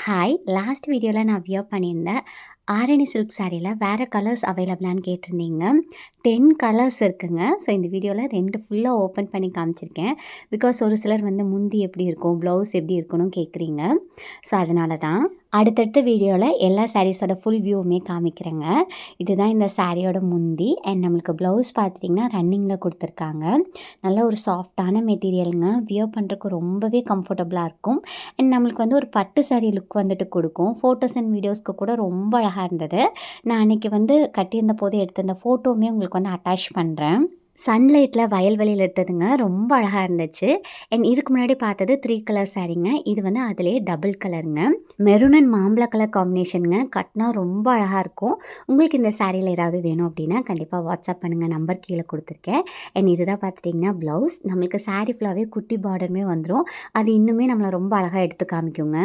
Hi! Last வீடியோல நான் wear பண்ணியிருந்தேன். ஆரணி சில்க் சாரீல வேற கலர்ஸ் அவைலபிளான்னு கேட்டிருந்தீங்க. 10 கலர்ஸ் இருக்குங்க. ஸோ இந்த வீடியோல 2 ஃபுல்லா ஓப்பன் பண்ணி காமிச்சிருக்கேன். பிகாஸ் ஒரு சிலர் வந்து முந்தி எப்படி இருக்கும், ப்ளவுஸ் எப்படி இருக்கணும்னு கேட்குறீங்க. ஸோ அதனால தான். அடுத்தடுத்த வீடியோல எல்லா சாரீஸோட ஃபுல் வியூவுமே காமிக்கிறேங்க. இதுதான் இந்த சாரியோட முந்தி அண்ட் நம்மளுக்கு ப்ளவுஸ் பார்த்துட்டிங்கன்னா ரன்னிங்கில கொடுத்துருக்காங்க. நல்ல ஒரு சாஃப்ட்டான மெட்டீரியலுங்க. வியர் பண்ணுறதுக்கு ரொம்பவே கம்ஃபர்டபுளாக இருக்கும். அண்ட் நம்மளுக்கு வந்து ஒரு பட்டு சாரீ லுக் வந்துட்டு கொடுக்கும். ஃபோட்டோஸ் அண்ட் வீடியோஸ்க்கு கூட ரொம்ப அழகாக இருந்தது. நான் அன்றைக்கி வந்து கட்டியிருந்த போது எடுத்த அந்த ஃபோட்டோவுமே உங்களுக்கு வந்து அட்டாச் பண்ணுறேன். சன்லைட்டில் வயல்வெளியில் எடுத்ததுங்க. ரொம்ப அழகாக இருந்துச்சு. அண்ட் இதுக்கு முன்னாடி பார்த்தது 3 கலர் சாரீங்க. இது வந்து அதிலேயே டபுள் கலருங்க. மெரூன் அண்ட் மாம்பழ கலர் காம்பினேஷனுங்க. கட்டினா ரொம்ப அழகாக இருக்கும். உங்களுக்கு இந்த சாரியில் ஏதாவது வேணும் அப்படின்னா கண்டிப்பாக வாட்ஸ்அப் பண்ணுங்கள். நம்பர் கீழே கொடுத்துருக்கேன். அண்ட் இதுதான் பார்த்துட்டிங்கன்னா ப்ளவுஸ். நம்மளுக்கு சாரீ ஃபுல்லாகவே குட்டி பார்டருமே வந்துடும். அது இன்னுமே நம்மளை ரொம்ப அழகாக எடுத்து காமிக்குங்க.